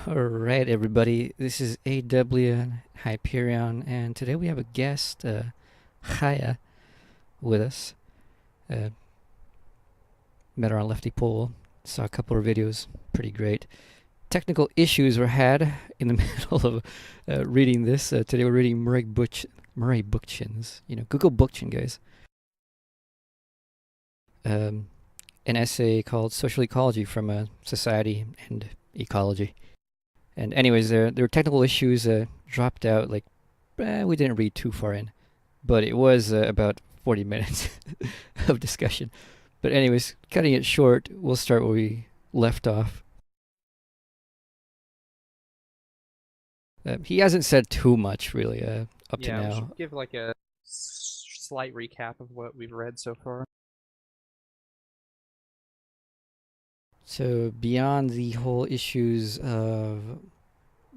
Alright, everybody, this is AW Hyperion, and today we have a guest, Chaya, with us. Uh, Met her on Lefty Pole, saw a couple of videos, pretty great. Technical issues were had in the middle of reading this. Today we're reading Murray Bookchin's, Google Bookchin, guys. An essay called Social Ecology from Society and Ecology. And anyways, there were technical issues, dropped out, we didn't read too far in. But it was about 40 minutes of discussion. But anyways, cutting it short, we'll start where we left off. He hasn't said too much, really, up to Yeah, we now. should give like a slight recap of what we've read so far. So beyond the whole issues of,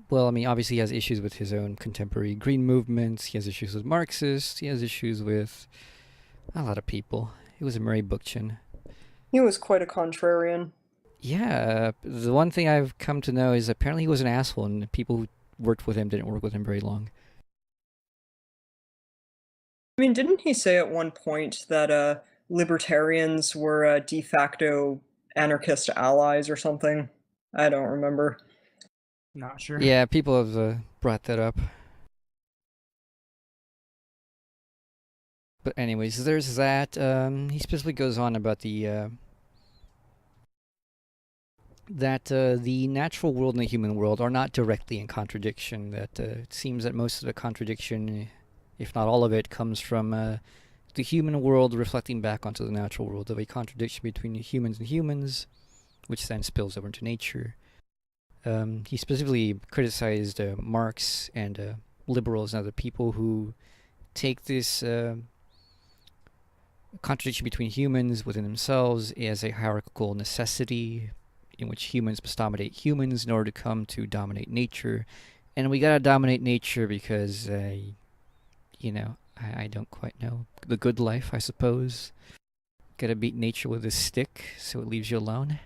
well, I mean, obviously he has issues with his own contemporary green movements. He has issues with Marxists. He has issues with a lot of people. He was a Murray Bookchin. He was quite a contrarian. Yeah, the one thing I've come to know is apparently he was an asshole, and people who worked with him didn't work with him very long. I mean, didn't he say at one point that libertarians were de facto anarchist allies or something? I don't remember. Not sure. Yeah, people have brought that up. But anyways, there's that. He specifically goes on about the the natural world and the human world are not directly in contradiction. That it seems that most of the contradiction, if not all of it, comes from the human world reflecting back onto the natural world, of a contradiction between humans and humans, which then spills over into nature. He specifically criticized Marx and liberals and other people who take this contradiction between humans within themselves as a hierarchical necessity in which humans must dominate humans in order to come to dominate nature. And we gotta dominate nature because, I don't quite know. The good life, I suppose. Gotta beat nature with a stick so it leaves you alone.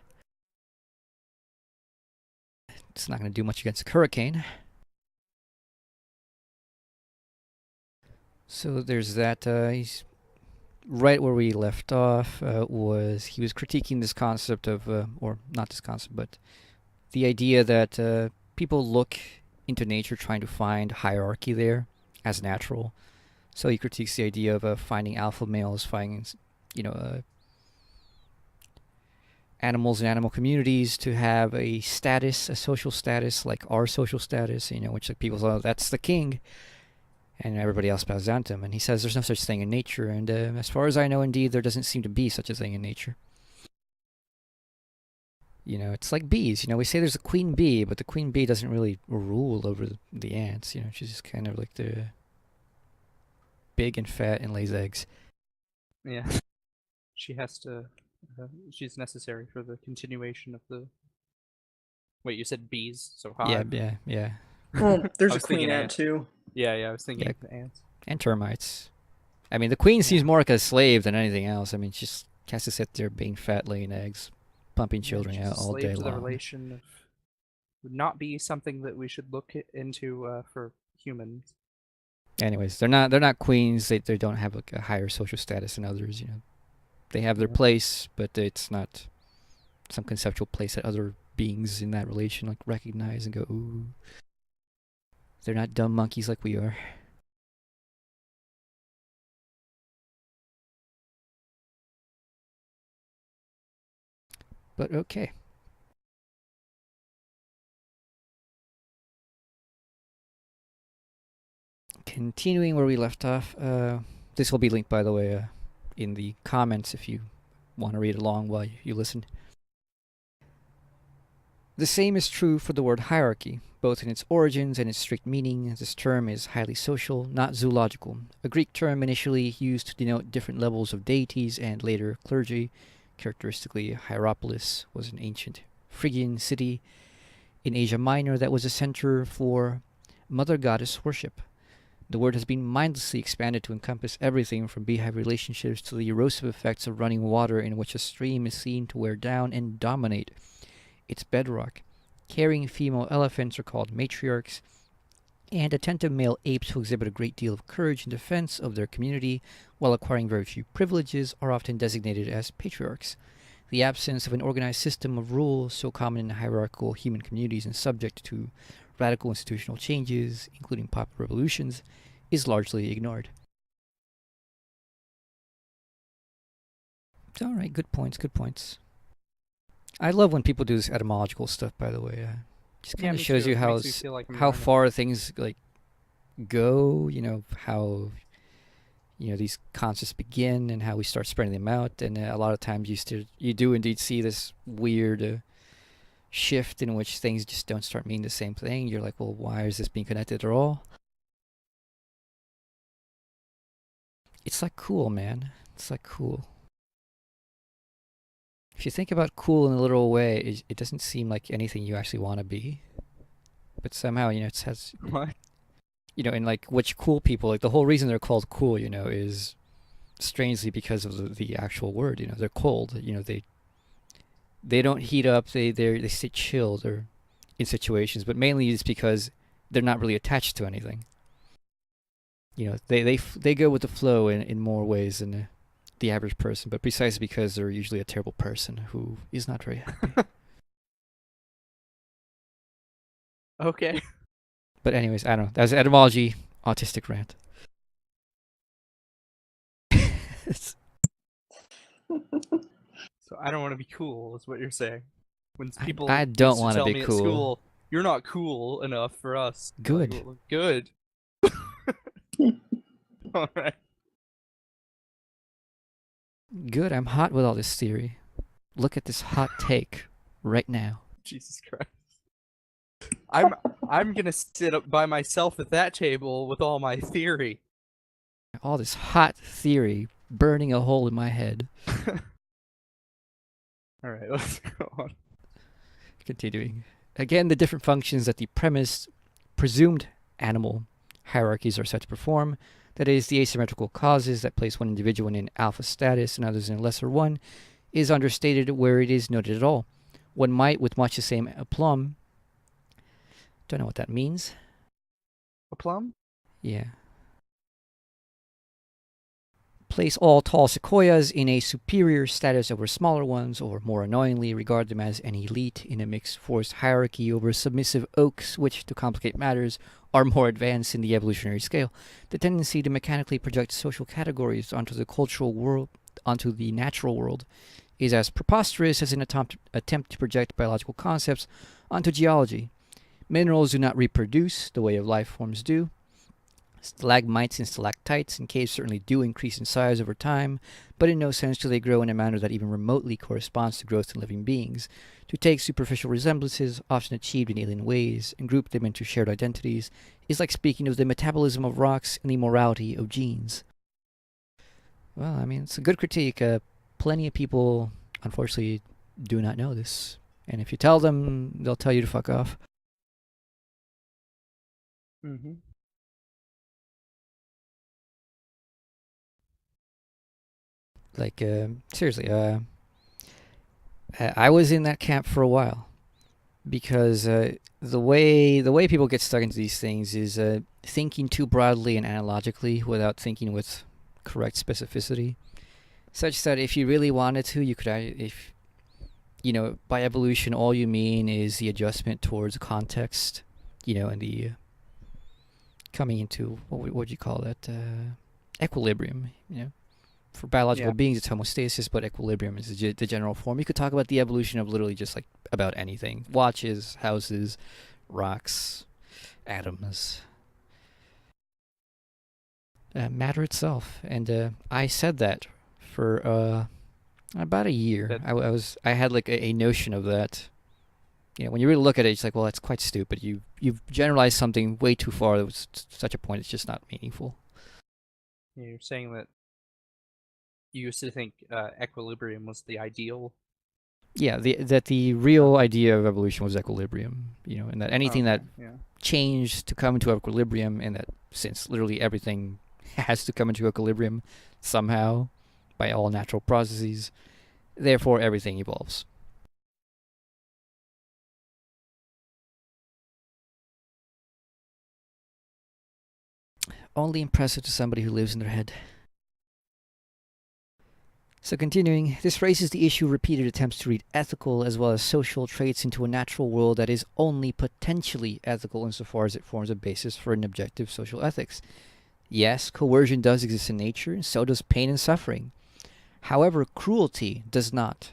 It's not gonna do much against a hurricane. So there's that. He's right where we left off. He was critiquing this concept of, or not this concept, but the idea that people look into nature trying to find hierarchy there as natural. So he critiques the idea of finding alpha males, finding, animals and animal communities to have a status, a social status, like our social status, which like people say, oh, that's the king. And everybody else bows down to him. And he says there's no such thing in nature. And as far as I know, indeed, there doesn't seem to be such a thing in nature. It's like bees. We say there's a queen bee, but the queen bee doesn't really rule over the ants. She's just kind of like the big and fat and lays eggs. Yeah. She has to. She's necessary for the continuation of the. Wait, you said bees, so hive? Yeah. Well, there's I a was queen thinking ant ants. too. Yeah, I was thinking Yeah. the ants. And termites. I mean, the queen seems more like a slave than anything else. I mean, she just has to sit there being fat, laying eggs, pumping children She's out a all slave day to the long. relation of would not be something that we should look into for humans. Anyways, they're not queens. They don't have like a higher social status than others. They have their place, but it's not some conceptual place that other beings in that relation like recognize and go, ooh. They're not dumb monkeys like we are. But okay. Continuing where we left off, this will be linked, by the way, in the comments if you want to read along while you listen. The same is true for the word hierarchy, both in its origins and its strict meaning. This term is highly social, not zoological, a Greek term initially used to denote different levels of deities and later clergy. Characteristically, Hierapolis was an ancient Phrygian city in Asia Minor that was a center for mother goddess worship. The word has been mindlessly expanded to encompass everything from beehive relationships to the erosive effects of running water in which a stream is seen to wear down and dominate its bedrock. Caring female elephants are called matriarchs, and attentive male apes who exhibit a great deal of courage in defense of their community while acquiring very few privileges are often designated as patriarchs. The absence of an organized system of rules so common in hierarchical human communities and subject to radical institutional changes, including popular revolutions, is largely ignored. All right, good points, good points. I love when people do this etymological stuff, by the way. Just kind of me shows too. you It how makes me feel like I'm how learning. far things like go, how these concepts begin and how we start spreading them out, and a lot of times you do indeed see this weird shift in which things just don't start meaning the same thing. You're like, well, why is this being connected at all? It's like cool, man. It's like cool. If you think about cool in a literal way, it doesn't seem like anything you actually want to be, but somehow it has What? and like which cool people, like the whole reason they're called cool, is strangely because of the actual word. They're cold. They don't heat up. They sit chilled or in situations, but mainly it's because they're not really attached to anything. They go with the flow in more ways than the average person, but precisely because they're usually a terrible person who is not very happy. Okay. But anyways, I don't know. That's etymology, autistic rant. So I don't want to be cool, is what you're saying. When people I don't used to want to tell be me at cool. school, you're not cool enough for us. Good. Like, well, good. All right. Good. I'm hot with all this theory. Look at this hot take right now. Jesus Christ. I'm gonna sit up by myself at that table with all my theory. All this hot theory burning a hole in my head. All right, let's go on. Continuing. Again, the different functions that the presumed animal hierarchies are set to perform, that is, the asymmetrical causes that place one individual in an alpha status and others in a lesser one, is understated where it is noted at all. One might, with much the same aplomb, don't know what that means. A plum? Yeah. Place all tall sequoias in a superior status over smaller ones, or more annoyingly, regard them as an elite in a mixed force hierarchy over submissive oaks, which, to complicate matters, are more advanced in the evolutionary scale. The tendency to mechanically project social categories onto the cultural world, onto the natural world, is as preposterous as an attempt to project biological concepts onto geology. Minerals do not reproduce the way of life forms do. Stalagmites and stalactites in caves certainly do increase in size over time, but in no sense do they grow in a manner that even remotely corresponds to growth in living beings. To take superficial resemblances, often achieved in alien ways, and group them into shared identities is like speaking of the metabolism of rocks and the morality of genes. Well, I mean, it's a good critique. Plenty of people, unfortunately, do not know this. And if you tell them, they'll tell you to fuck off. Mm-hmm. Like, seriously, I was in that camp for a while because the way people get stuck into these things is thinking too broadly and analogically without thinking with correct specificity, such that if you really wanted to, you could, if by evolution all you mean is the adjustment towards context, and the coming into what would you call that, equilibrium, For biological beings, it's homeostasis, but equilibrium is the general form. You could talk about the evolution of literally just like about anything: watches, houses, rocks, atoms, matter itself. And I said that for about a year. I had like a notion of that. When you really look at it, it's like, well, that's quite stupid. You've generalized something way too far. That was to such a point, it's just not meaningful. Yeah, you're saying that you used to think equilibrium was the ideal. Yeah, that the real idea of evolution was equilibrium, and that anything that changed to come into equilibrium, and that since literally everything has to come into equilibrium somehow by all natural processes, therefore everything evolves. only impressive to somebody who lives in their head. So continuing, this raises the issue of repeated attempts to read ethical as well as social traits into a natural world that is only potentially ethical insofar as it forms a basis for an objective social ethics. Yes, coercion does exist in nature, and so does pain and suffering. However, cruelty does not.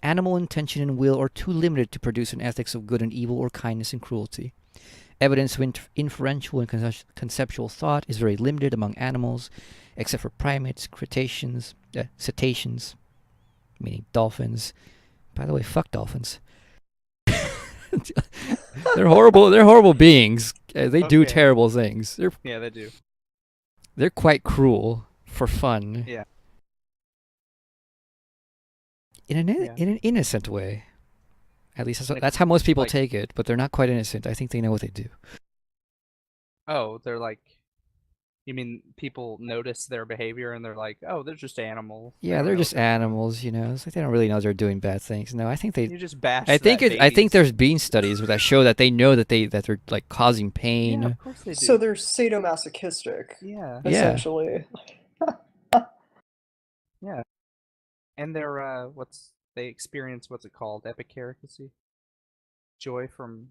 Animal intention and will are too limited to produce an ethics of good and evil or kindness and cruelty. Evidence of inferential and conceptual thought is very limited among animals, except for primates, cetaceans, meaning dolphins. By the way, fuck dolphins. They're horrible. They're horrible beings. They do Okay. terrible things. Yeah, they do. They're quite cruel for fun. Yeah. In an Yeah. innocent way. At least Like- that's how most people like- take it, but they're not quite innocent. I think they know what they do. Oh, they're like. You mean people notice their behavior and they're like, oh, they're just animals. They Yeah, don't they're know just what they're doing." animals, you know. It's like they don't really know they're doing bad things. No, I think they. You just bash. I think that I think baby's- there's been studies that show that they know that they're like causing pain. Yeah, of course they do. So they're sadomasochistic, yeah, Yeah. essentially. and they're they experience what's it called, epicaricacy, joy from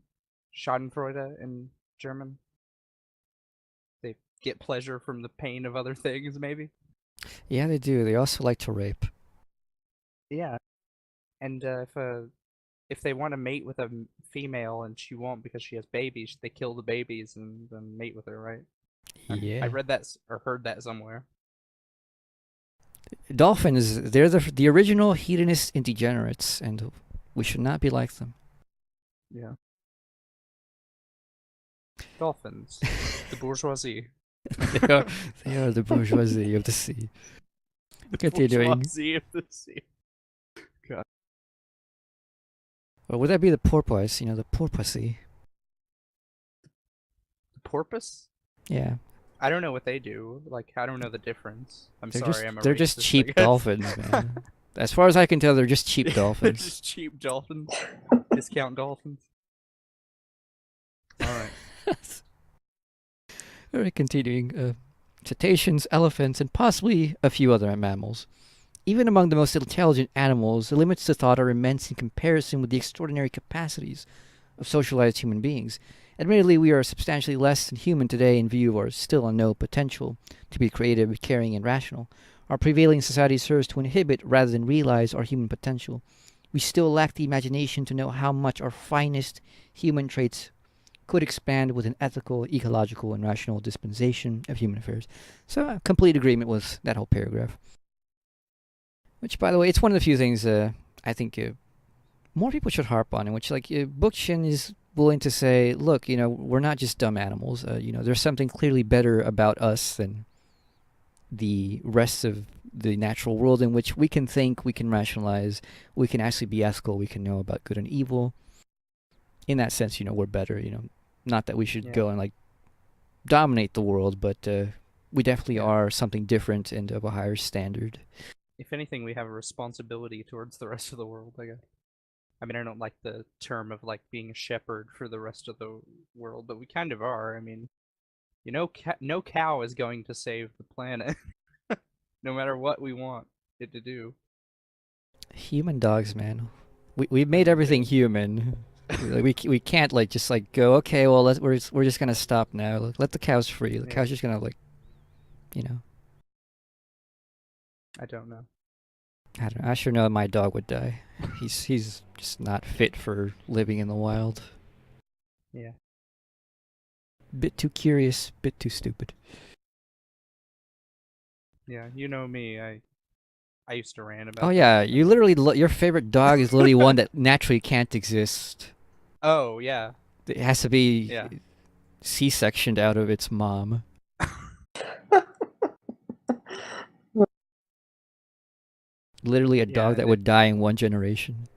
Schadenfreude in German. They get pleasure from the pain of other things, maybe. Yeah, they do. They also like to rape. Yeah, and if they want to mate with a female and she won't because she has babies, they kill the babies and then mate with her, right? Yeah. I read that or heard that somewhere. Dolphins, they're the original hedonist and degenerates, and we should not be like them. Yeah. Dolphins, the bourgeoisie. They are the bourgeoisie of the sea. Continuing. Bourgeoisie of the sea. Or would that be the porpoise? You know, the porpoisey. The porpoise? Yeah. I don't know what they do. Like, I don't know the difference. I'm They're sorry, just I'm a they're just racist, I cheap guess. dolphins, man. As far as I can tell, they're just cheap They're dolphins. just cheap dolphins. Discount dolphins. Alright. Alright, continuing. Cetaceans, elephants, and possibly a few other mammals. Even among the most intelligent animals, the limits to thought are immense in comparison with the extraordinary capacities of socialized human beings. Admittedly, we are substantially less than human today in view of our still unknown potential to be creative, caring, and rational. Our prevailing society serves to inhibit rather than realize our human potential. We still lack the imagination to know how much our finest human traits could expand with an ethical, ecological, and rational dispensation of human affairs. So, complete agreement with that whole paragraph. Which, by the way, it's one of the few things I think more people should harp on, in which, like, Bookchin is willing to say, look, you know, we're not just dumb animals. You know, there's something clearly better about us than the rest of the natural world, in which we can think, we can rationalize, we can actually be ethical, we can know about good and evil. In that sense, you know, we're better, you know. Not that we should go and, like, dominate the world, but we definitely are something different and of a higher standard. If anything, we have a responsibility towards the rest of the world, I guess. I mean, I don't like the term of, like, being a shepherd for the rest of the world, but we kind of are. I mean, you know, no cow is going to save the planet, no matter what we want it to do. Human dogs, man. We've made everything human. we can't, like, just, like, go, okay, well, we're just gonna stop now. Let the cows free. The cows just gonna, like, you know. I don't know. I don't know. I sure know my dog would die. He's just not fit for living in the wild. Yeah. Bit too curious, bit too stupid. Yeah, you know me. I used to rant about. Oh yeah, you literally your favorite dog is literally one that naturally can't exist. Oh yeah. It has to be Yeah. C-sectioned out of its mom. Literally a Yeah, dog that and would die in one generation.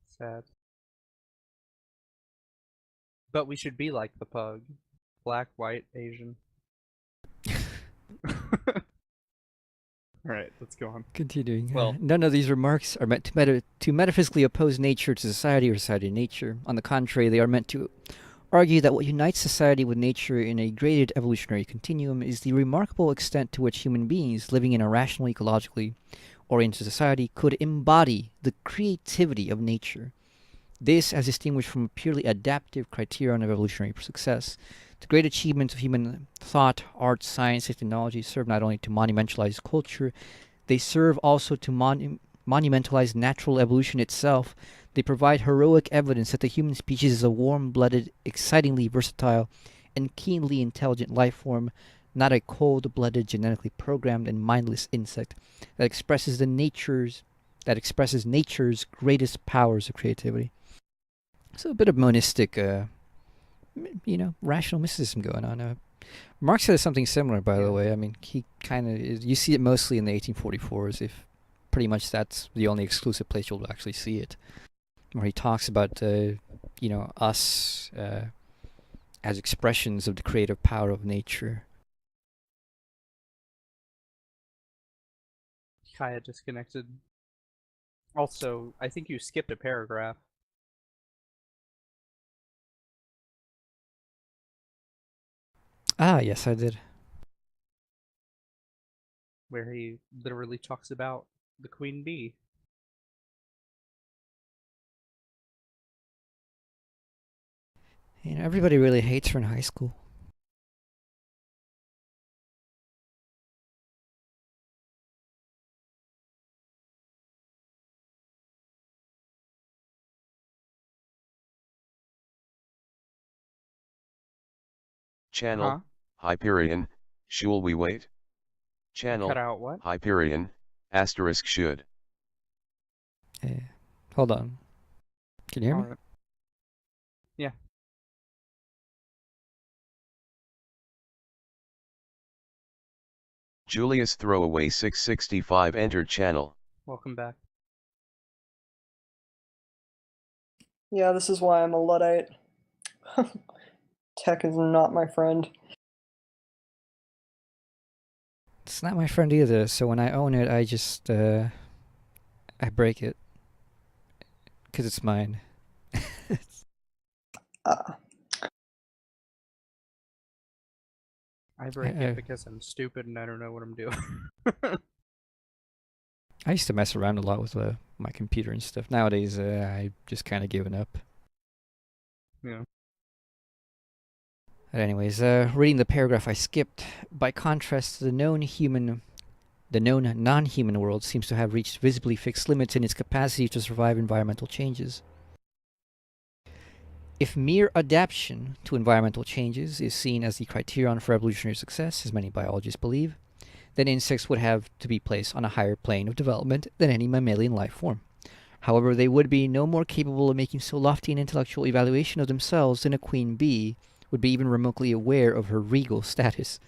Sad. But we should be like the pug. Black, white, Asian. Alright, let's go on. Continuing. Well- None of these remarks are meant to metaphysically oppose nature to society or society to nature. On the contrary, they are meant to argue that what unites society with nature in a graded evolutionary continuum is the remarkable extent to which human beings living in a rational, ecologically oriented society could embody the creativity of nature. This, as distinguished from a purely adaptive criterion of evolutionary success, the great achievements of human thought, art, science, and technology serve not only to monumentalize culture, they serve also to monumentalize natural evolution itself. They provide heroic evidence that the human species is a warm-blooded, excitingly versatile, and keenly intelligent life form, not a cold-blooded, genetically programmed, and mindless insect that expresses nature's greatest powers of creativity. So a bit of monistic, rational mysticism going on. Marx says something similar, by the way. I mean, he kind of you see it mostly in the 1844s, if pretty much that's the only exclusive place you'll actually see it, where he talks about us as expressions of the creative power of nature. Chaya disconnected. Also, I think you skipped a paragraph. Ah, yes, I did. Where he literally talks about the queen bee. Everybody really hates her in high school. Channel, Hyperion, shall we wait? Channel, Cut out what? Hyperion, asterisk should. Hold on. Can you hear me? Alright. Yeah. Julius Throwaway 665 entered channel. Welcome back. Yeah, this is why I'm a Luddite. Tech is not my friend. It's not my friend either, so when I own it, I just, I break it. Because it's mine. I break it because I'm stupid and I don't know what I'm doing. I used to mess around a lot with my computer and stuff. Nowadays, I just kind of given up. Yeah. But anyways, reading the paragraph I skipped. By contrast, the known non-human world seems to have reached visibly fixed limits in its capacity to survive environmental changes. If mere adaptation to environmental changes is seen as the criterion for evolutionary success, as many biologists believe, then insects would have to be placed on a higher plane of development than any mammalian life form. However, they would be no more capable of making so lofty an intellectual evaluation of themselves than a queen bee would be even remotely aware of her regal status.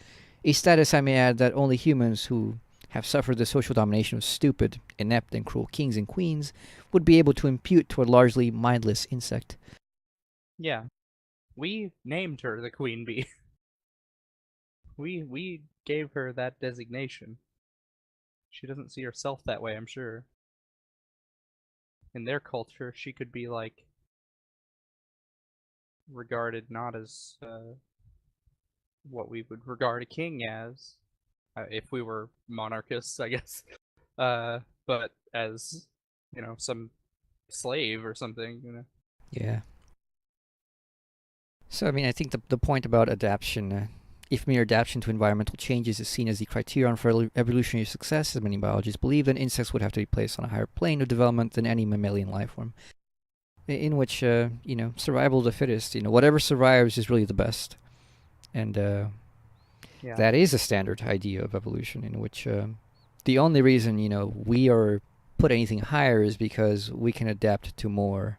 A status, I may add, that only humans who have suffered the social domination of stupid, inept, and cruel kings and queens would be able to impute to a largely mindless insect. Yeah. We named her the queen bee. We gave her that designation. She doesn't see herself that way, I'm sure. In their culture, she could be like regarded not as what we would regard a king as, if we were monarchists, I guess, but as some slave or something. Yeah. So, I mean, I think the point about adaptation, if mere adaptation to environmental changes is seen as the criterion for evolutionary success, as many biologists believe, then insects would have to be placed on a higher plane of development than any mammalian life form. In which, survival of the fittest, whatever survives is really the best. And that is a standard idea of evolution, in which the only reason, we are put anything higher is because we can adapt to more.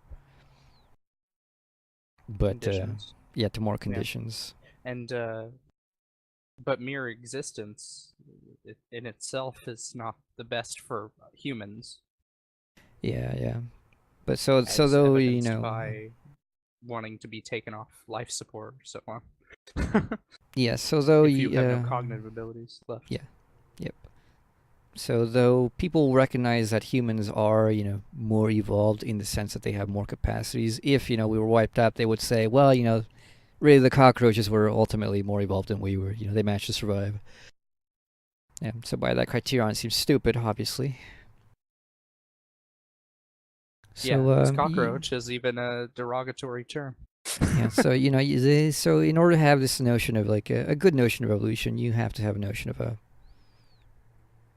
But, to more conditions. Yeah. And, but mere existence in itself is not the best for humans. Yeah. But so though, by wanting to be taken off life support or so on. Yeah, so though if you have no cognitive abilities left. Yeah. Yep. So though people recognize that humans are, more evolved in the sense that they have more capacities, if, we were wiped out, they would say, well, really the cockroaches were ultimately more evolved than we were. You know, they managed to survive. Yeah, so by that criterion, it seems stupid, obviously. Yeah, So, because cockroach is even a derogatory term. yeah, so you know, so in order to have this notion of like a good notion of evolution, you have to have a notion of a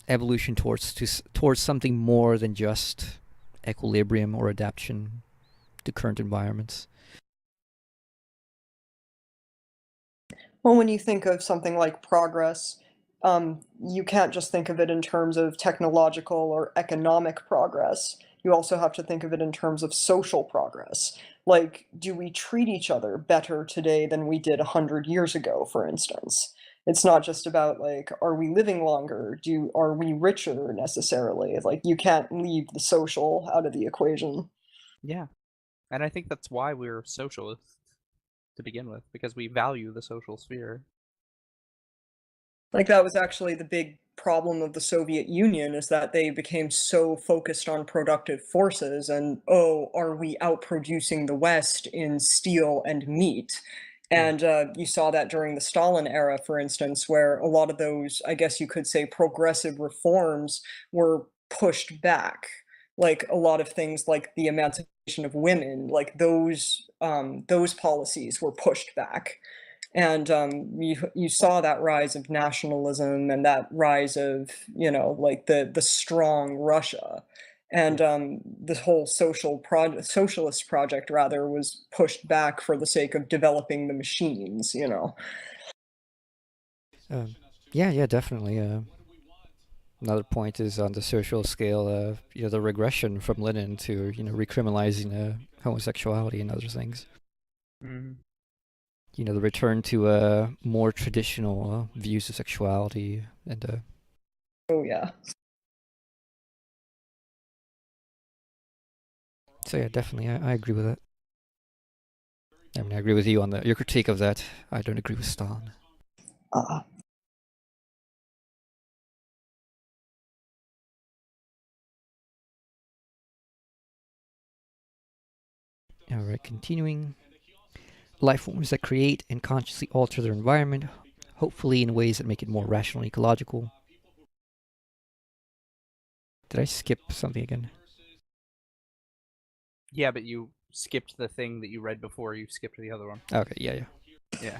evolution towards something more than just equilibrium or adaptation to current environments. Well, when you think of something like progress, you can't just think of it in terms of technological or economic progress. You also have to think of it in terms of social progress. Like, do we treat each other better today than we did 100 years ago, for instance? It's not just about like, are we living longer? Are we richer necessarily? Like, you can't leave the social out of the equation. Yeah, and I think that's why we're socialists to begin with, because we value the social sphere. Like that was actually the big problem of the Soviet Union is that they became so focused on productive forces and, oh, are we outproducing the West in steel and meat? Yeah. And you saw that during the Stalin era, for instance, where a lot of those, I guess you could say, progressive reforms were pushed back. Like a lot of things like the emancipation of women, like those policies were pushed back. And you saw that rise of nationalism and that rise of, you know, like the strong Russia. And the whole socialist project rather was pushed back for the sake of developing the machines, you know. Yeah, definitely. Another point is on the social scale. You know, the regression from Lenin to recriminalizing homosexuality and other things. Mm-hmm. You know, the return to more traditional views of sexuality and Oh yeah. so yeah, definitely, I agree with that. I mean, I agree with you on your critique of that. I don't agree with Stalin. Uh, All right, continuing. Life forms that create and consciously alter their environment, hopefully in ways that make it more rational and ecological. Did I skip something again? Yeah, but you skipped the thing that you read before you skipped the other one. Okay, yeah. Yeah.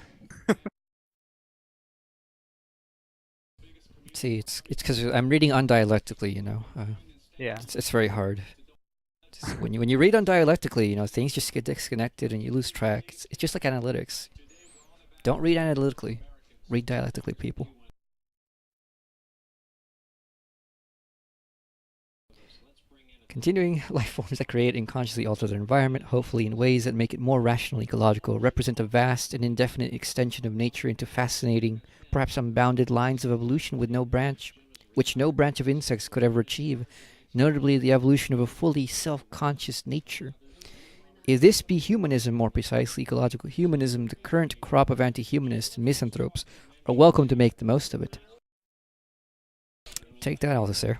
See, it's because I'm reading undialectically. Yeah. It's very hard. When you read undialectically, things just get disconnected and you lose track. It's just like analytics. Don't read analytically. Read dialectically, people. Continuing, life forms that create and consciously alter their environment, hopefully in ways that make it more rational, ecological, represent a vast and indefinite extension of nature into fascinating, perhaps unbounded lines of evolution which no branch of insects could ever achieve, notably the evolution of a fully self-conscious nature. If this be humanism, more precisely ecological humanism, the current crop of anti-humanists and misanthropes are welcome to make the most of it. Take that, Althusser.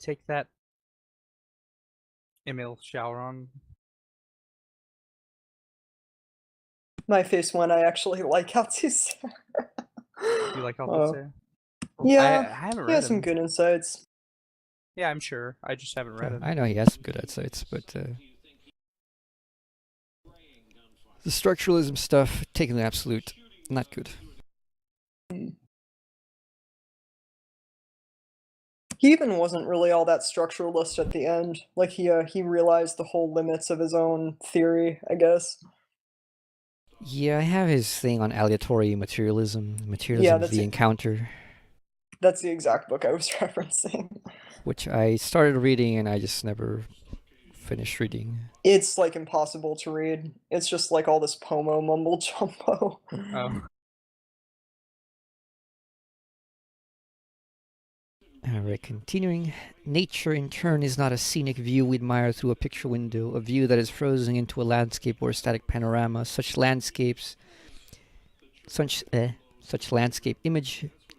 Take that, Emil Shauron. my face when I actually like Althusser. You like Oh. Althusser? Yeah, I haven't he read has some him. good insights. Yeah, I'm sure. I just haven't read it. I know he has some good insights, but the structuralism stuff, taking the absolute, not good. He even wasn't really all that structuralist at the end. Like he realized the whole limits of his own theory, I guess. Yeah, I have his thing on aleatory materialism Yeah, of the encounter, that's the exact book I was referencing. which I started reading and I just never finished reading. It's like impossible to read. It's just like all this Pomo mumble jumbo. Oh. Alright, continuing. Nature, in turn, is not a scenic view we admire through a picture window, a view that is frozen into a landscape or a static panorama. Such landscape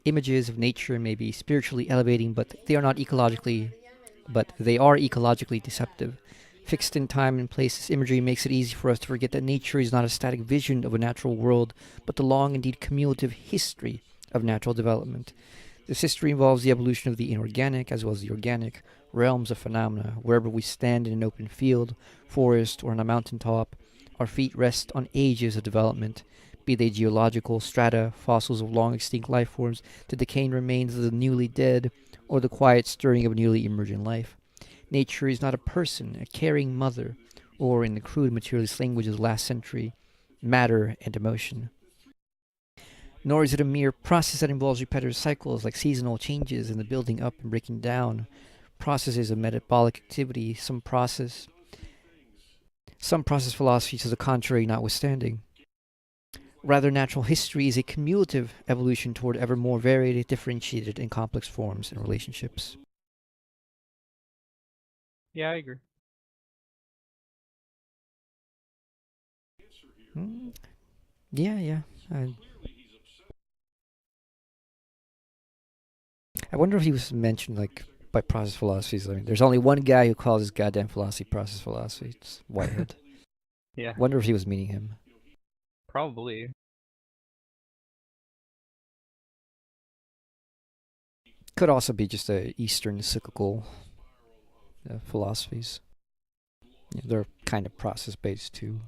images of nature may be spiritually elevating, but they are not ecologically but they are ecologically deceptive. Fixed in time and place, this imagery makes it easy for us to forget that nature is not a static vision of a natural world, but the long, indeed cumulative history of natural development. This history involves the evolution of the inorganic as well as the organic realms of phenomena. Wherever we stand in an open field, forest, or on a mountaintop, our feet rest on ages of development, be they geological strata, fossils of long extinct life forms, the decaying remains of the newly dead, or the quiet stirring of newly emergent life. Nature is not a person, a caring mother, or in the crude materialist language of the last century, matter and emotion. Nor is it a mere process that involves repetitive cycles like seasonal changes in the building up and breaking down, processes of metabolic activity, some process philosophy to the contrary notwithstanding. Rather, natural history is a cumulative evolution toward ever more varied, differentiated, and complex forms and relationships. Yeah, I agree. Hmm. Yeah. I, I wonder if he was mentioned like by process philosophies. I mean, there's only one guy who calls his goddamn philosophy process philosophy. It's Whitehead. Yeah, Wonder if he was meaning him. probably. Could also be just a Eastern cyclical philosophies. Yeah, they're kind of process based too.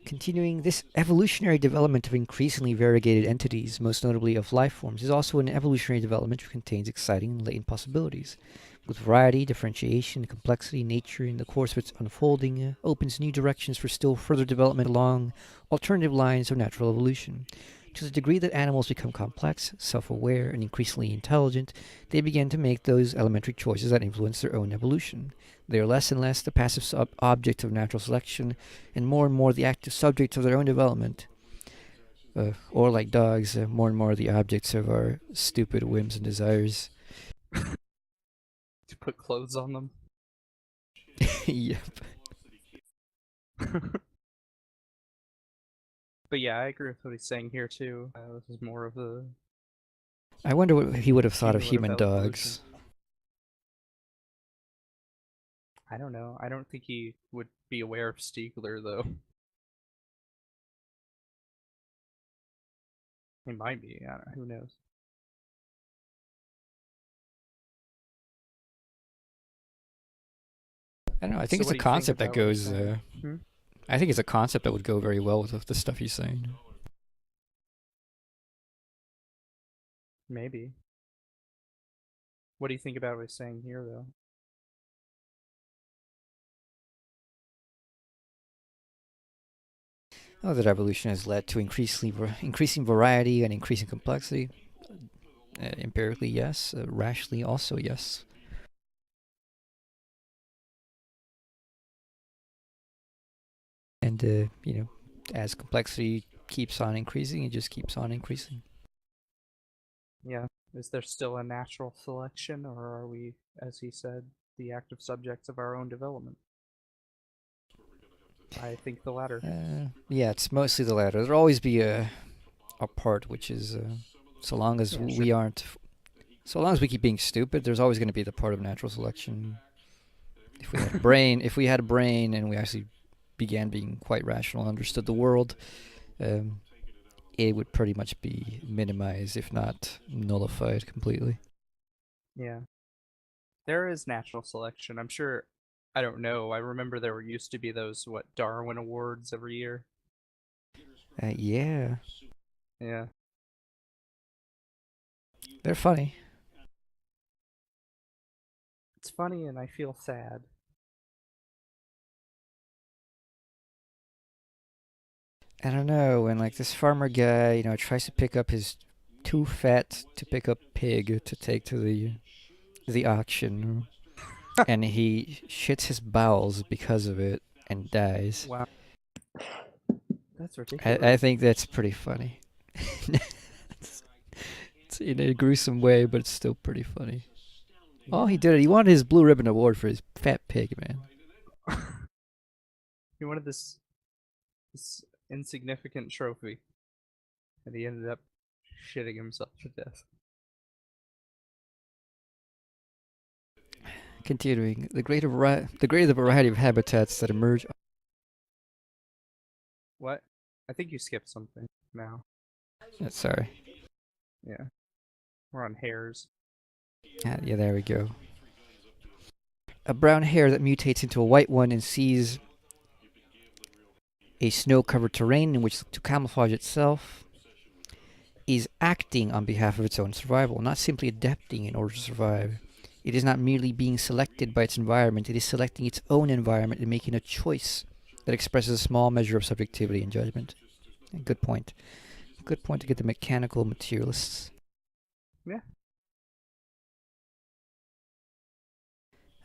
Continuing, this evolutionary development of increasingly variegated entities, most notably of life forms, is also an evolutionary development which contains exciting and latent possibilities. With variety, differentiation, and complexity, nature, in the course of its unfolding, opens new directions for still further development along alternative lines of natural evolution. To the degree that animals become complex, self aware, and increasingly intelligent, they begin to make those elementary choices that influence their own evolution. They are less and less the passive object of natural selection, and more the active subjects of their own development. Or, like dogs, more and more the objects of our stupid whims and desires. To put clothes on them. Yep. But yeah, I agree with what he's saying here too. This is more of the I wonder what he would have thought of cumulative human evolution. dogs. I don't know. I don't think he would be aware of Stiegler though. He might be. I don't know. Who knows? I don't know. I think So it's what a do you think concept that about what he's goes. saying? I think it's a concept that would go very well with the stuff he's saying. Maybe. What do you think about what he's saying here though? Oh, that evolution has led to increasing variety and increasing complexity. Empirically, yes. Rationally, also, yes. And, as complexity keeps on increasing, it just keeps on increasing. Yeah. Is there still a natural selection, or are we, as he said, the active subjects of our own development? I think the latter. Yeah, it's mostly the latter. There'll always be a part which is, so long as Yeah, we aren't, so long as we keep being stupid, there's always going to be the part of natural selection. If we had a brain, and we actually began being quite rational, understood the world, um, it would pretty much be minimized, if not nullified completely. Yeah. There is natural selection. I'm sure. I don't know. I remember there used to be those, what, Darwin Awards every year? Yeah, Yeah. they're funny. It's funny and I feel sad. I don't know, when like this farmer guy, tries to pick up his too fat to pick up pig to take to the auction, and he shits his bowels because of it and dies. Wow. That's I ridiculous. think that's pretty funny. It's in a gruesome way, but it's still pretty funny. Oh, he did it. He wanted his blue ribbon award for his fat pig, man. He wanted this insignificant trophy, and he ended up shitting himself to death. Continuing, the greater the variety of habitats that emerge. What? I think you skipped something now. Sorry. Yeah. We're on hares. Yeah, there we go. A brown hare that mutates into a white one and sees a snow-covered terrain in which to camouflage itself is acting on behalf of its own survival, not simply adapting in order to survive. It is not merely being selected by its environment, it is selecting its own environment and making a choice that expresses a small measure of subjectivity and judgment. Good point. Good point to get the mechanical materialists. Yeah.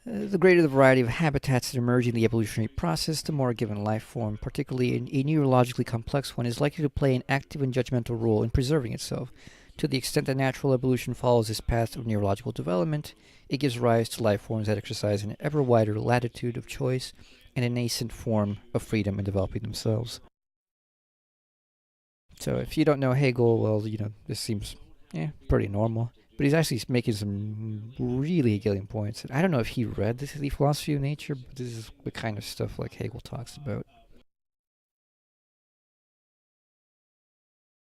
The greater the variety of habitats that emerge in the evolutionary process, the more a given life form, particularly a neurologically complex one, is likely to play an active and judgmental role in preserving itself. To the extent that natural evolution follows this path of neurological development, it gives rise to life forms that exercise an ever wider latitude of choice and a nascent form of freedom in developing themselves. So if you don't know Hegel, well, this seems pretty normal. But he's actually making some really Hegelian points. I don't know if he read the philosophy of nature, but this is the kind of stuff like Hegel talks about.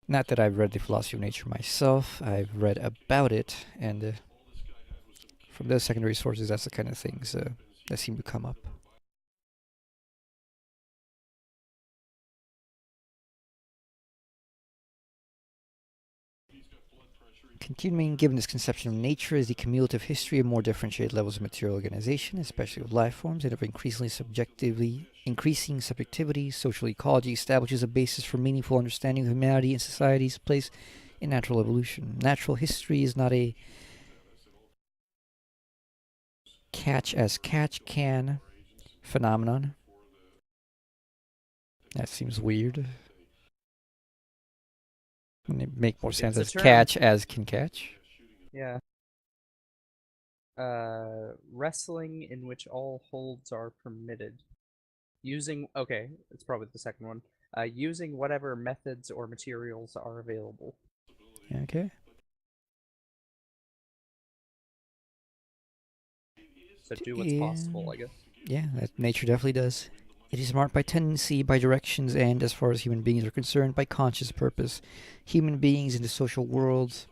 Not that I've read the philosophy of nature myself, I've read about it, and from those secondary sources, that's the kind of things that seem to come up. Continuing, given this conception of nature as the cumulative history of more differentiated levels of material organization, especially of life forms, and of increasing subjectivity, social ecology establishes a basis for meaningful understanding of humanity and society's place in natural evolution. Natural history is not a catch as catch can phenomenon. That seems weird. Wouldn't it make more sense as catch as can catch? Yeah. Wrestling in which all holds are permitted. It's probably the second one. Using whatever methods or materials are available. Okay. So do what's possible, I guess. Yeah, nature definitely does. It is marked by tendency, by directions, and, as far as human beings are concerned, by conscious purpose. Human beings in the social world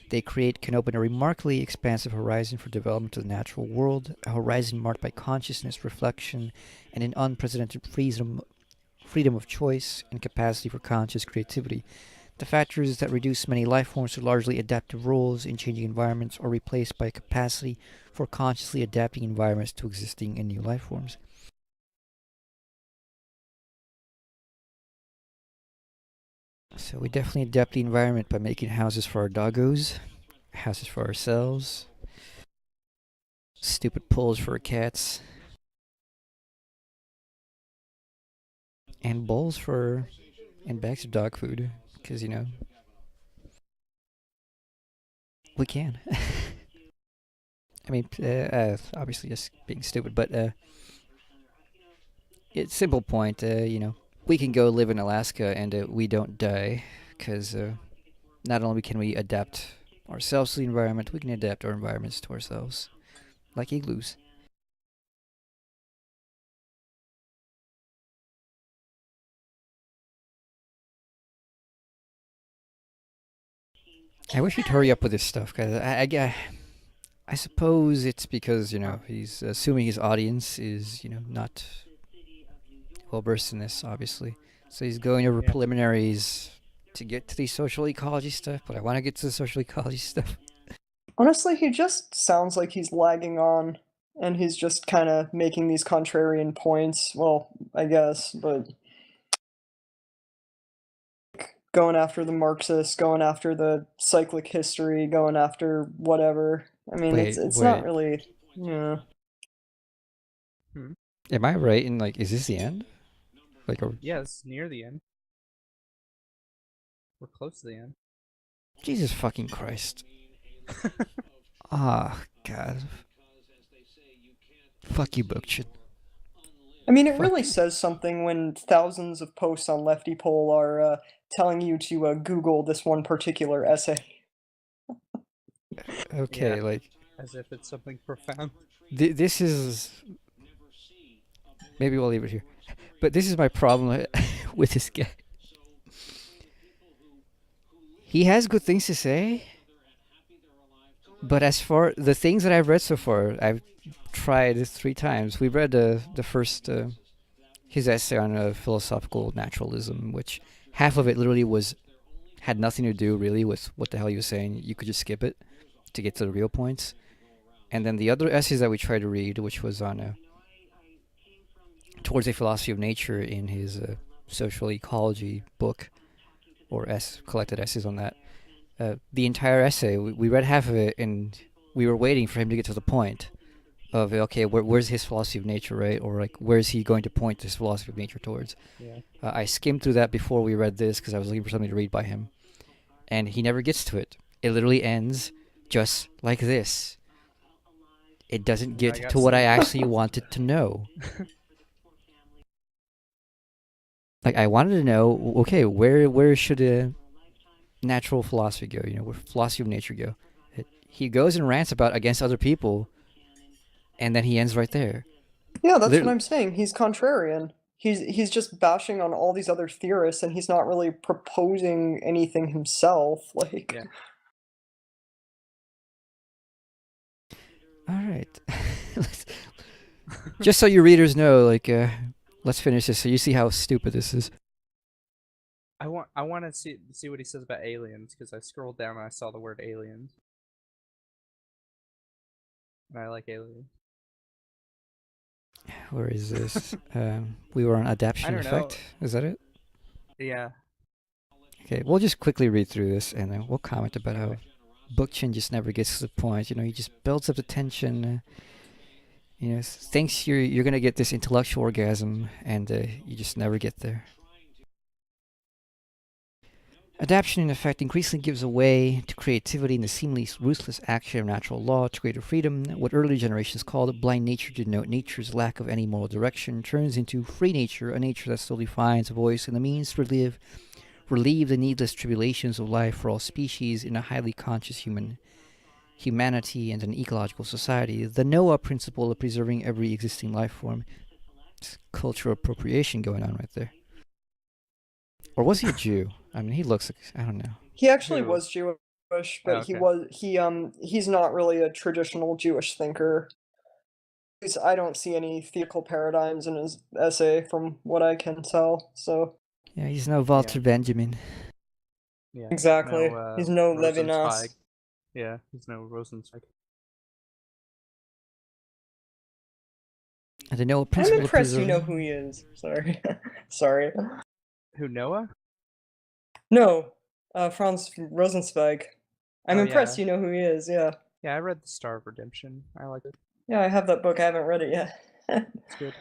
they create can open a remarkably expansive horizon for development of the natural world, a horizon marked by consciousness, reflection, and an unprecedented freedom of choice and capacity for conscious creativity. The factors that reduce many life forms to largely adaptive roles in changing environments are replaced by a capacity for consciously adapting environments to existing and new life forms. So we definitely adapt the environment by making houses for our doggos, houses for ourselves, stupid poles for our cats, and bowls and bags of dog food, because we can. I mean, obviously just being stupid, but it's simple point. We can go live in Alaska and we don't die, because not only can we adapt ourselves to the environment, we can adapt our environments to ourselves, like igloos. I wish he'd hurry up with this stuff, because I suppose it's because, he's assuming his audience is, not well versed in this, obviously. So he's going over preliminaries to get to the social ecology stuff, but I want to get to the social ecology stuff. Honestly, he just sounds like he's lagging on, and he's just kind of making these contrarian points. Well, I guess, but going after the Marxists, going after the cyclic history, going after whatever. I mean, it's not really, yeah. Am I right in, is this the end? Yeah, it's near the end. We're close to the end. Jesus fucking Christ. Ah, God. Fuck you, Bookchin. I mean, it Fuck. really says something when thousands of posts on Lefty Poll are telling you to Google this one particular essay. Okay, Yeah. like As if it's something profound. this is maybe we'll leave it here. But this is my problem with this guy. He has good things to say, but as far the things that I've read so far, I've tried 3 times. We read the first his essay on philosophical naturalism, which half of it literally had nothing to do really with what the hell he was saying. You could just skip it to get to the real points. And then the other essays that we tried to read, which was on towards a philosophy of nature in his social ecology book, or collected essays on that. The entire essay, we read half of it, and we were waiting for him to get to the point of okay, where's his philosophy of nature, right? Or like, where's he going to point this philosophy of nature towards? Yeah. I skimmed through that before we read this because I was looking for something to read by him, and he never gets to it. It literally ends just like this. It doesn't Yeah, I get got to what I some- actually wanted to know. Like I wanted to know, okay, where should a natural philosophy go? You know, where philosophy of nature go? He goes and rants about against other people, and then he ends right there. Yeah, that's what Literally, I'm saying. He's contrarian. He's just bashing on all these other theorists, and he's not really proposing anything himself. Like, Yeah. all right. Just so your readers know, like, let's finish this so you see how stupid this is. I want to see what he says about aliens, because I scrolled down and I saw the word aliens. And I like aliens. Where is this? We were on adaptation don't know. effect. Is that it? Yeah. Okay, we'll just quickly read through this and then we'll comment about how Okay. Bookchin just never gets to the point. You know, he just builds up the tension. You know, thinks you're gonna get this intellectual orgasm, and you just never get there. Adaptation, in effect, increasingly gives way to creativity and the seemingly ruthless action of natural law to greater freedom. What earlier generations called blind nature to denote nature's lack of any moral direction turns into free nature, a nature that slowly finds a voice and the means to relieve the needless tribulations of life for all species in a highly conscious humanity and an ecological society. The Noah principle of preserving every existing life form. It's cultural appropriation going on right there. Or was he a Jew? I mean, he looks like, I don't know. he actually Who? was Jewish, but Oh, okay. he's not really a traditional Jewish thinker. I don't see any theoretical paradigms in his essay, from what I can tell. So Yeah, he's no Walter Benjamin. Yeah. exactly, No he's no Rosenzweig. Levinas. Yeah, he's no Rosenzweig. And the Noah I'm principle of impressed you know preserving. who he is. Sorry, sorry. Who, Noah? No, Franz Rosenzweig. I'm Oh, impressed yeah. you know who he is. Yeah, Yeah, I read The Star of Redemption. I like it. yeah, I have that book. I haven't read it yet. It's good.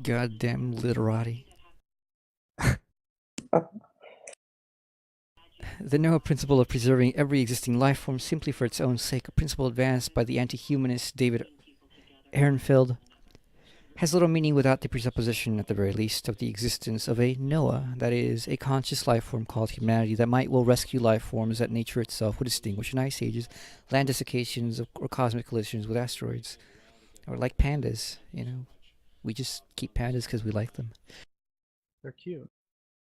Goddamn literati. The Noah principle of preserving every existing life form simply for its own sake, a principle advanced by the anti-humanist David Ehrenfeld, has little meaning without the presupposition, at the very least, of the existence of a Noah, that is, a conscious life form called humanity that might well rescue life forms that nature itself would extinguish in ice ages, land desiccations, or cosmic collisions with asteroids. Or like pandas, you know. We just keep pandas because we like them. They're cute.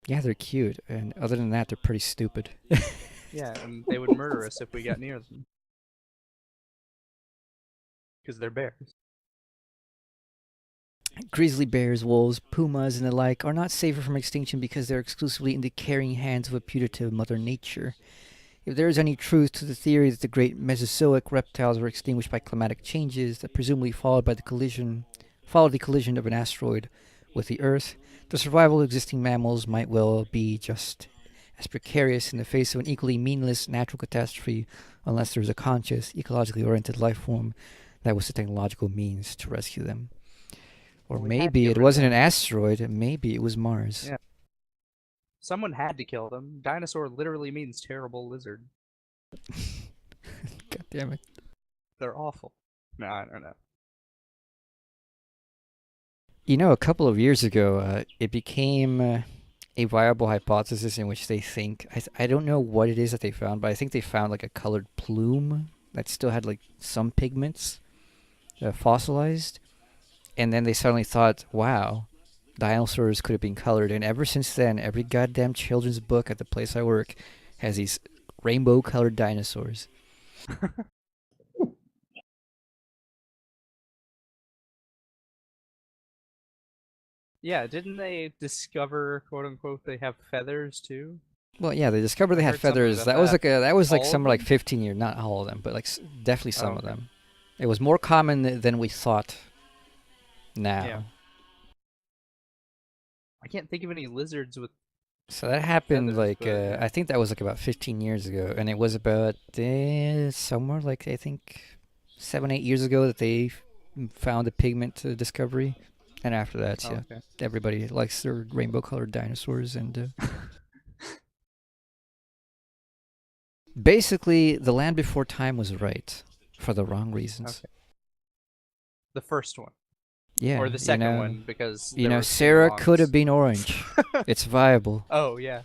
Yeah, they're cute, and other than that, they're pretty stupid. Yeah, and they would murder us if we got near them. Because they're bears. Grizzly bears, wolves, pumas, and the like are not safer from extinction because they're exclusively in the caring hands of a putative Mother Nature. If there is any truth to the theory that the great Mesozoic reptiles were extinguished by climatic changes that presumably followed the collision of an asteroid with the Earth, the survival of existing mammals might well be just as precarious in the face of an equally meaningless natural catastrophe unless there is a conscious, ecologically oriented life form that was the technological means to rescue them. Or Well, we had to maybe get it rid of wasn't an them. asteroid, maybe it was Mars. Yeah. Someone had to kill them. Dinosaur literally means terrible lizard. God damn it. They're awful. No, I don't know. You know, a couple of years ago, it became a viable hypothesis in which they think I don't know what it is that they found, but I think they found like a colored plume that still had like some pigments fossilized, and then they suddenly thought, wow, dinosaurs could have been colored, and ever since then, every goddamn children's book at the place I work has these rainbow colored dinosaurs. Yeah, didn't they discover, quote unquote, they have feathers too? Well, yeah, they discovered I they had heard something feathers. about that. That was like All of somewhere like them? 15 years, not all of them, but like definitely Oh, some of okay. them. It was more common than we thought Yeah. now. I can't think of any lizards with So that happened feathers, like but yeah. I think that was like about 15 years ago, and it was about somewhere like I think 7 8 years ago that they found the pigment discovery, and after that, Oh, yeah, okay. everybody likes their rainbow colored dinosaurs, and basically the Land Before Time was right for the wrong reasons. Okay. The first one. Yeah, Or the second one, because there were Sarah could have spin-alongs. been orange. It's viable. Oh, yeah.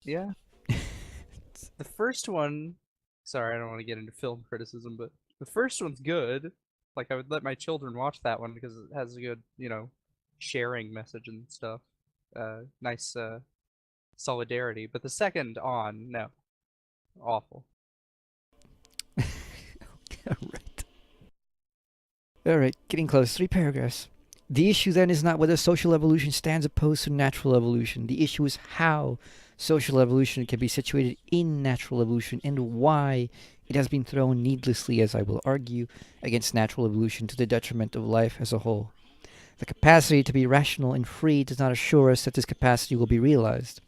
Yeah. The first one, sorry, I don't want to get into film criticism, but the first one's good. Like, I would let my children watch that one because it has a good, sharing message and stuff. Nice solidarity. But the second on, no. Awful. Right. All right, getting close. 3 paragraphs. The issue then is not whether social evolution stands opposed to natural evolution. The issue is how social evolution can be situated in natural evolution and why it has been thrown needlessly, as I will argue, against natural evolution to the detriment of life as a whole. The capacity to be rational and free does not assure us that this capacity will be realized.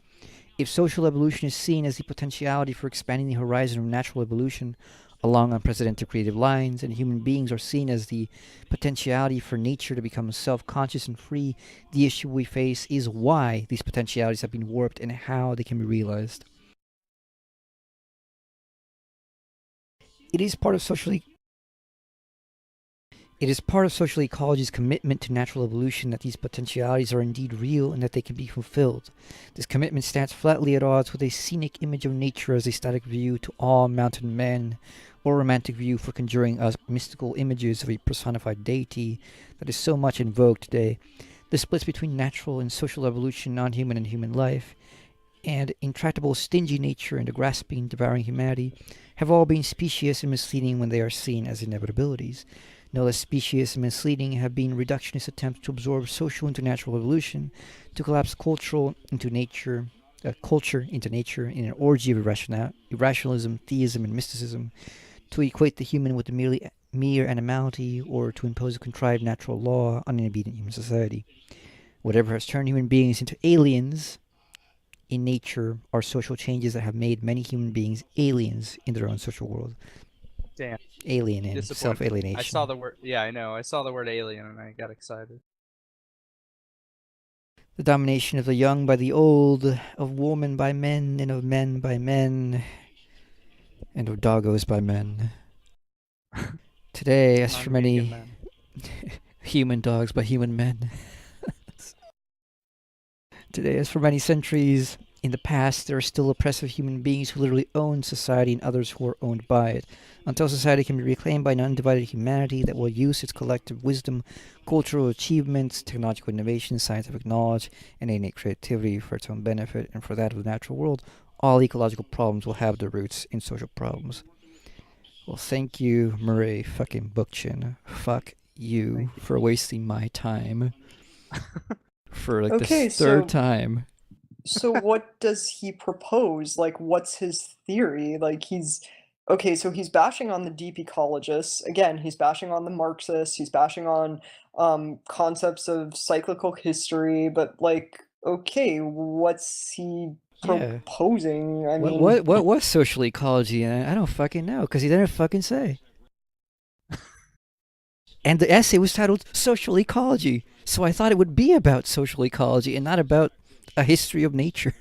If social evolution is seen as the potentiality for expanding the horizon of natural evolution along unprecedented creative lines, and human beings are seen as the potentiality for nature to become self conscious and free, the issue we face is why these potentialities have been warped and how they can be realized. It is part of socially It is part of social ecology's commitment to natural evolution that these potentialities are indeed real and that they can be fulfilled. This commitment stands flatly at odds with a scenic image of nature as a static view to all mountain men, or romantic view for conjuring us mystical images of a personified deity that is so much in vogue today. The splits between natural and social evolution, non-human and human life, and intractable stingy nature and the grasping, devouring humanity have all been specious and misleading when they are seen as inevitabilities. No less specious and misleading have been reductionist attempts to absorb social into natural evolution, to collapse culture into nature in an orgy of irrationalism, theism, and mysticism, to equate the human with the mere animality, or to impose a contrived natural law on an obedient human society. Whatever has turned human beings into aliens in nature are social changes that have made many human beings aliens in their own social world. Damn. Alien in Disappointing. self-alienation. I saw the word. Yeah, I know. I saw the word alien and I got excited. The domination of the young by the old, of women by men, and of men by men, and of doggos by men. Today, as for many human dogs by human men. Today, as for many centuries in the past, there are still oppressive human beings who literally own society and others who are owned by it. Until society can be reclaimed by an undivided humanity that will use its collective wisdom, cultural achievements, technological innovation, scientific knowledge, and innate creativity for its own benefit and for that of the natural world, all ecological problems will have their roots in social problems. Well, thank you, Murray fucking Bookchin. Fuck you for wasting my time for like Okay, this third so time. so what does he propose? Like, what's his theory? Like, okay, so he's bashing on the deep ecologists. Again, he's bashing on the Marxists. He's bashing on concepts of cyclical history. But like, okay, what's he Yeah. proposing? I What mean, what what was social ecology? I don't fucking know because he didn't fucking say. And the essay was titled Social Ecology, so I thought it would be about social ecology and not about a history of nature,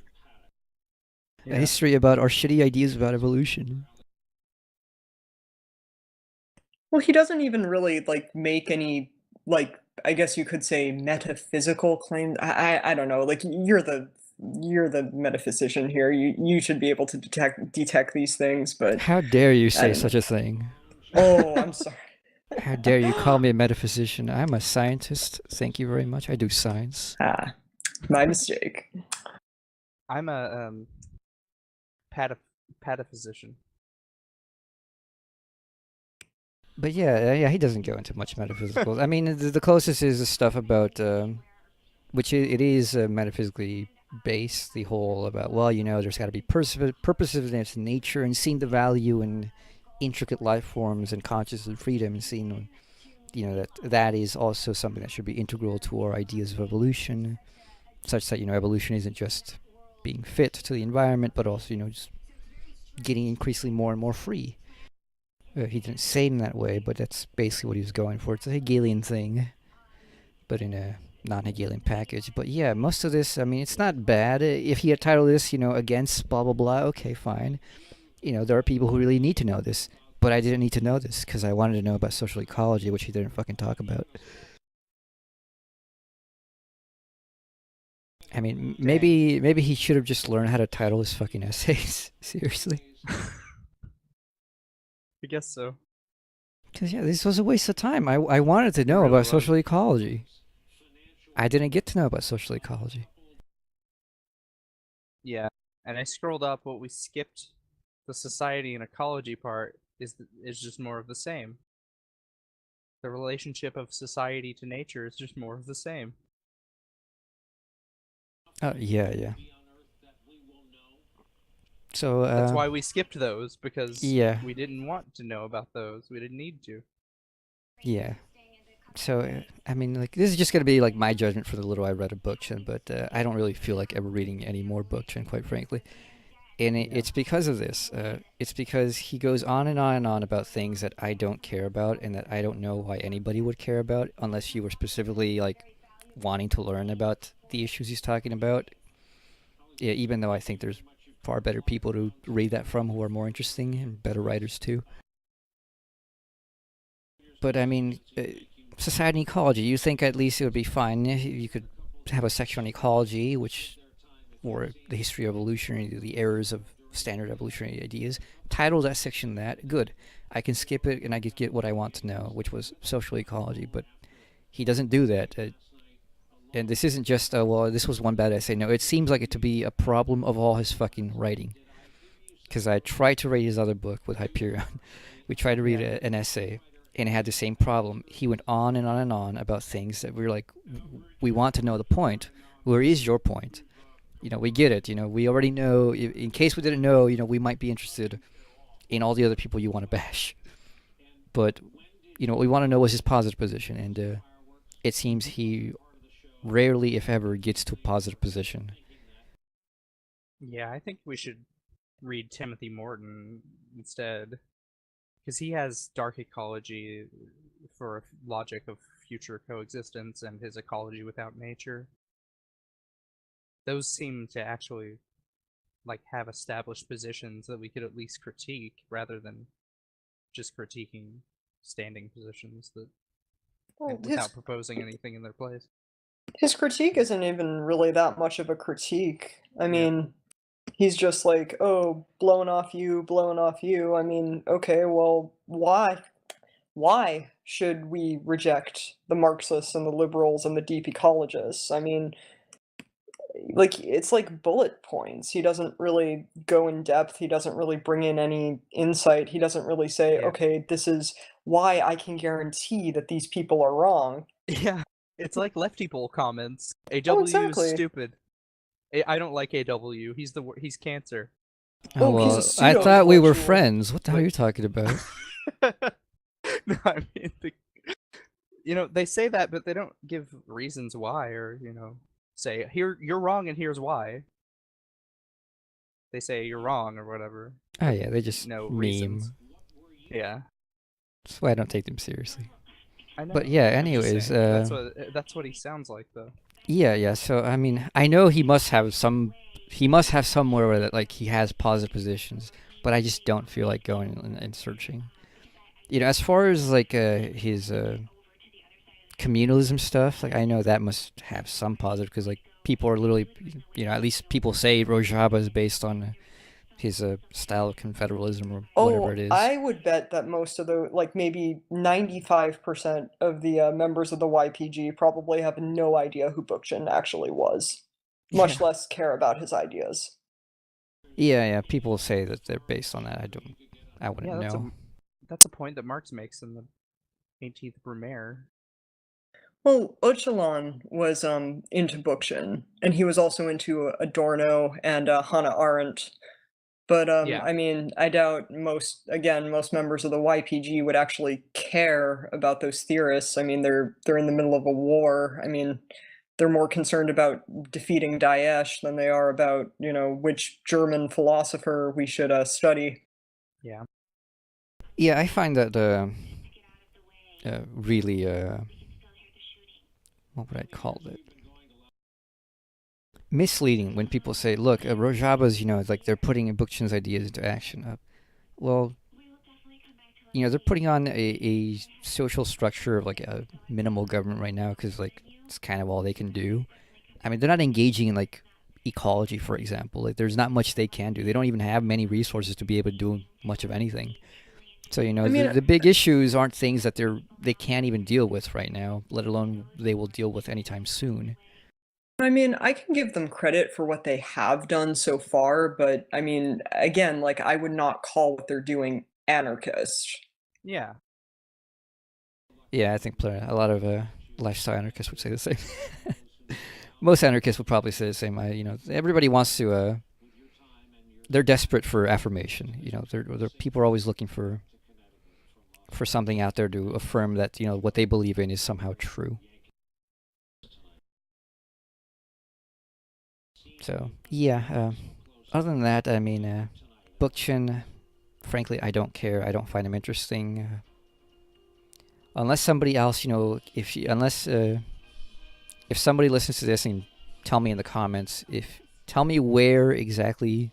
a Yeah. history about our shitty ideas about evolution. Well, he doesn't even really, like, make any, like, I guess you could say metaphysical claims. I don't know, like, you're the metaphysician here. You should be able to detect these things, but How dare you I say don't know. such a thing? Oh, I'm sorry. How dare you call me a metaphysician? I'm a scientist. Thank you very much. I do science. Ah, my mistake. I'm a pataphysician. But yeah, he doesn't go into much metaphysical. I mean, the closest is the stuff about, which it is metaphysically based. The whole about, well, there's got to be purposiveness in nature, and seeing the value in intricate life forms and conscious and freedom, and seeing, that is also something that should be integral to our ideas of evolution, such that evolution isn't just being fit to the environment, but also just getting increasingly more and more free. He didn't say it in that way, but that's basically what he was going for. It's a Hegelian thing, but in a non-Hegelian package. But yeah, most of this, I mean, it's not bad. If he had titled this, against blah blah blah, okay, fine. There are people who really need to know this, but I didn't need to know this because I wanted to know about social ecology, which he didn't fucking talk about. I mean, maybe he should have just learned how to title his fucking essays. Seriously. I guess so. Because yeah, this was a waste of time. I wanted to know really about was. social ecology. I didn't get to know about social ecology. Yeah, and I scrolled up. What we skipped, the society and ecology part, is just more of the same. The relationship of society to nature is just more of the same. Yeah. So That's why we skipped those, because yeah. we didn't want to know about those. We didn't need to. Yeah. So I mean, like, this is just gonna be like my judgment for the little I read of Bookchin, but I don't really feel like ever reading any more Bookchin, quite frankly. And it's because of this. It's because he goes on and on and on about things that I don't care about, and that I don't know why anybody would care about unless you were specifically like wanting to learn about the issues he's talking about. Yeah, even though I think there's far better people to read that from who are more interesting and better writers too. But I mean, society and ecology. You think at least it would be fine if you could have a section on ecology, or the history of evolution, the errors of standard evolutionary ideas. Title that section that. Good. I can skip it and I could get what I want to know, which was social ecology. But he doesn't do that. And this isn't just, well, this was one bad essay. No, it seems like it to be a problem of all his fucking writing. Because I tried to read his other book with Hyperion. We tried to read an essay, and it had the same problem. He went on and on and on about things that we were like, we want to know the point. Where is your point? We get it. We already know. In case we didn't know, we might be interested in all the other people you want to bash. But, what we want to know is his positive position. And it seems he rarely, if ever, gets to a positive position. Yeah, I think we should read Timothy Morton instead, because he has dark ecology for logic of future coexistence and his ecology without nature. Those seem to actually like have established positions that we could at least critique rather than just critiquing standing positions that Well, without proposing anything in their place. his critique isn't even really that much of a critique. I Yeah. mean, he's just like, "Oh, blowing off you, blowing off you." I mean, okay, well, why? Why should we reject the Marxists and the liberals and the deep ecologists? I mean, like, it's like bullet points. He doesn't really go in depth. He doesn't really bring in any insight. He doesn't really say, Yeah. "Okay, this is why I can guarantee that these people are wrong." Yeah. It's like lefty poll comments. Oh, AW is exactly. stupid. I don't like AW. He's cancer. Oh, Oh, he's a well, I thought we were pseudo-intellectual. friends. What the hell are you talking about? No, I mean, they say that, but they don't give reasons why, or say here you're wrong and here's why. They say you're wrong or whatever. Oh, yeah, they just No meme. reasons. Yeah, That's why I don't take them seriously. I know. But yeah, I'm just anyways, saying, that's what he sounds like though. yeah. So I mean, I know he must have some. He must have somewhere where that like he has positive positions, but I just don't feel like going and searching. As far as like his communalism stuff, like I know that must have some positive because like people are literally, at least people say Rojava is based on his style of confederalism or whatever it Oh, is. I would bet that most of the, like maybe 95% of the members of the YPG probably have no idea who Bookchin actually was, much Yeah. less care about his ideas. Yeah, yeah. People say that they're based on that. I wouldn't Yeah, know. that's a point that Marx makes in the 18th Brumaire. Well, Öcalan was into Bookchin, and he was also into Adorno and Hannah Arendt. But Yeah, I mean, I doubt most members of the YPG would actually care about those theorists. I mean, they're in the middle of a war. I mean, they're more concerned about defeating Daesh than they are about, which German philosopher we should study. yeah. Yeah, I find that really what would I call it? Misleading when people say, "Look, Rojava's, it's like they're putting Bookchin's ideas into action." Well, they're putting on a social structure of like a minimal government right now because like it's kind of all they can do. I mean, they're not engaging in like ecology, for example. Like, there's not much they can do. They don't even have many resources to be able to do much of anything. So I mean, the big issues aren't things that they can't even deal with right now, let alone they will deal with anytime soon. I can give them credit for what they have done so far, but I mean, again, like I would not call what they're doing anarchist. Yeah. Yeah, I think a lot of lifestyle anarchists would say the same. Most anarchists would probably say the same. Everybody wants to. They're desperate for affirmation. People are always looking for something out there to affirm that what they believe in is somehow true. So yeah. Other than that, I mean, Bookchin. Frankly, I don't care. I don't find him interesting. Unless somebody else, if somebody listens to this and tell me in the comments, tell me where exactly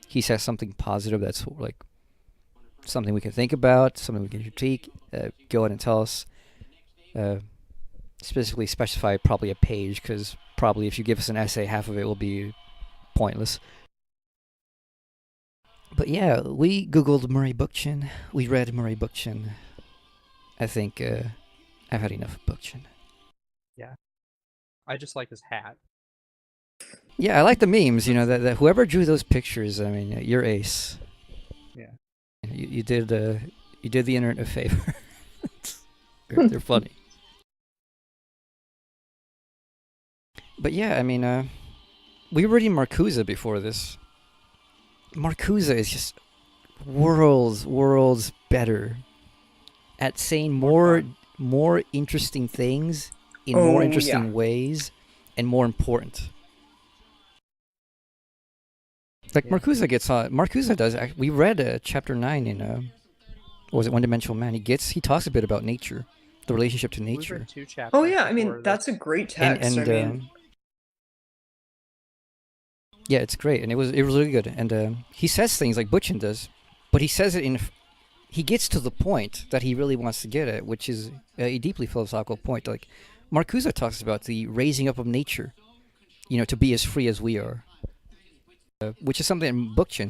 he says something positive that's like something we can think about, something we can critique. Go ahead and tell us. Specifically specify probably a page, because probably if you give us an essay, half of it will be pointless. But yeah, we googled Murray Bookchin. We read Murray Bookchin. I think I've had enough of Bookchin. Yeah. I just like his hat. Yeah, I like the memes. That whoever drew those pictures, I mean, you're ace. Yeah. You did the internet a favor. They're funny. But yeah, I mean, we were reading Marcuse before this. Marcuse is just worlds better at saying more interesting things in more Oh, interesting yeah. ways and more important. Like Yeah. Marcuse gets on. Marcuse does. We read chapter 9 in what was it, One Dimensional Man. He talks a bit about nature, the relationship to We've nature. read 2 chapters Oh, yeah, I before mean, that's a this. great And text. I mean, yeah, it's great, and it was really good. And he says things like Bookchin does, but he says it he gets to the point that he really wants to get at, which is a deeply philosophical point. Like Marcuse talks about the raising up of nature, to be as free as we are, which is something Bookchin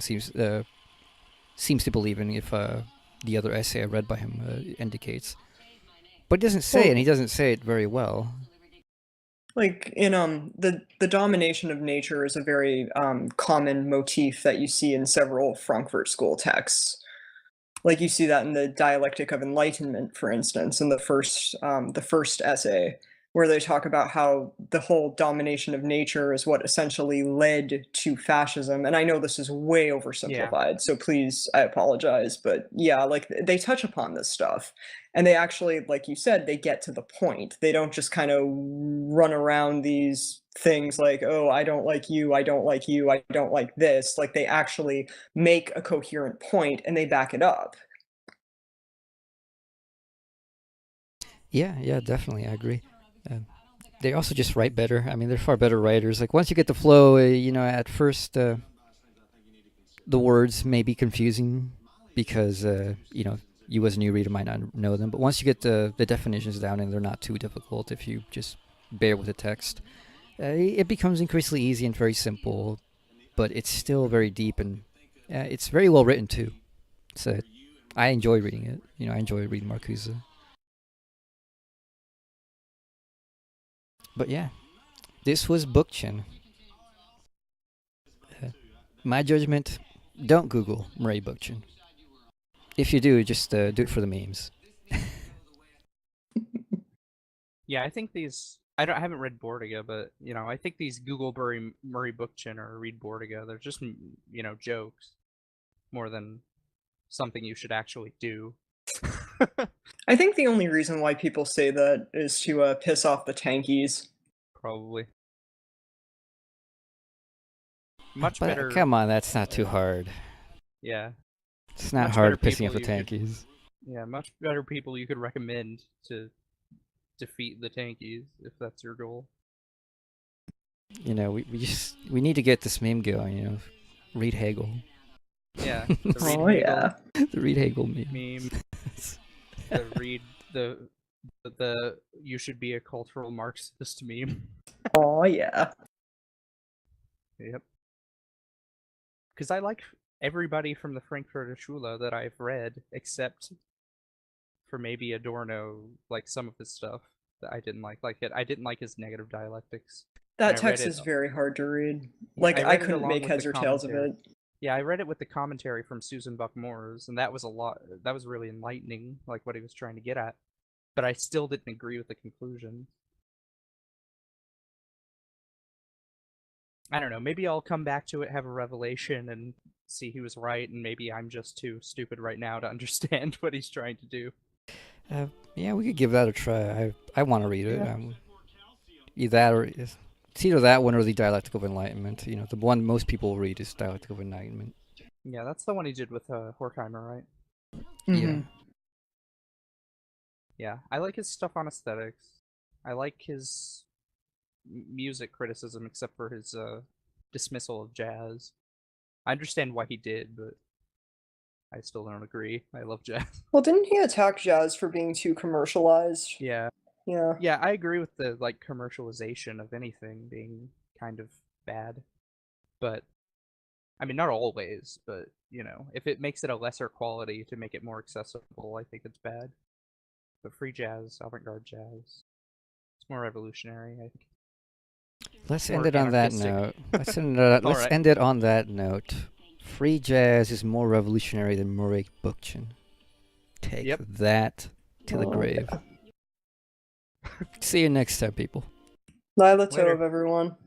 seems to believe in. If the other essay I read by him indicates, but he doesn't say it, and he doesn't say it very well. like in the domination of nature is a very common motif that you see in several Frankfurt School texts. Like you see that in the Dialectic of Enlightenment, for instance, in the first essay, where they talk about how the whole domination of nature is what essentially led to fascism. And I know this is way Yeah. oversimplified, so please, I apologize, but yeah, like they touch upon this stuff. And they actually, like you said, they get to the point. They don't just kind of run around these things like, oh, I don't like you, I don't like you, I don't like this. Like they actually make a coherent point and they back it up. Yeah, definitely, I agree. They also just write better. I mean, they're far better writers. Like once you get the flow, at first the words may be confusing because you as a new reader might not know them, but once you get the definitions down, and they're not too difficult if you just bear with the text, it becomes increasingly easy and very simple, but it's still very deep, and it's very well written too. So I enjoy reading it. I enjoy reading Marcuse. But yeah, this was Bookchin. My judgment, don't Google Murray Bookchin. If you do, just do it for the memes. Yeah, I think these. I haven't read Bordiga, but I think these Google Murray Bookchin or read Bordiga. They're just jokes more than something you should actually do. I think the only reason why people say that is to piss off the tankies. Probably. Much But better. come on, that's not too hard. Yeah. It's not Much hard better pissing off the people you tankies. Yeah, much better people you could recommend to defeat the tankies if that's your goal. We need to get this meme going. Read Hegel. Yeah. The Reed Oh Hegel yeah. The Read Hegel meme. The read the you should be a cultural Marxist meme. Oh yeah. Yep. Because I like everybody from the Frankfurter Schule that I've read, except for maybe Adorno, like some of his stuff that I didn't like. I didn't like his negative dialectics. That I read text it- is very hard to read. Yeah, Like I I read it couldn't along make with heads the or tails of commentary. it. Yeah, I read it with the commentary from Susan Buck-Moores, and that was a lot. That was really enlightening, like what he was trying to get at. But I still didn't agree with the conclusion. I don't know. Maybe I'll come back to it, have a revelation, and see he was right, and maybe I'm just too stupid right now to understand what he's trying to do. Yeah, we could give that a try. I want to read it. Yeah. Either that or it's either that one or the Dialectic of Enlightenment. The one most people read is Dialectic of Enlightenment. Yeah, that's the one he did with Horkheimer, right? Yeah. Mhm. Yeah, I like his stuff on aesthetics. I like his music criticism, except for his dismissal of jazz. I understand why he did, but I still don't agree. I love jazz. Well, didn't he attack jazz for being too commercialized? Yeah. Yeah. Yeah, I agree with the commercialization of anything being kind of bad. But I mean, not always, but if it makes it a lesser quality to make it more accessible, I think it's bad. But free jazz, avant-garde jazz, it's more revolutionary, I think. Let's More end it on that anarchistic. note. Let's Alright. end it on that note. Free jazz is more revolutionary than Murray Bookchin. Take Yep. that to the Oh, grave. See you next time, people. Lila Later. Tove, everyone.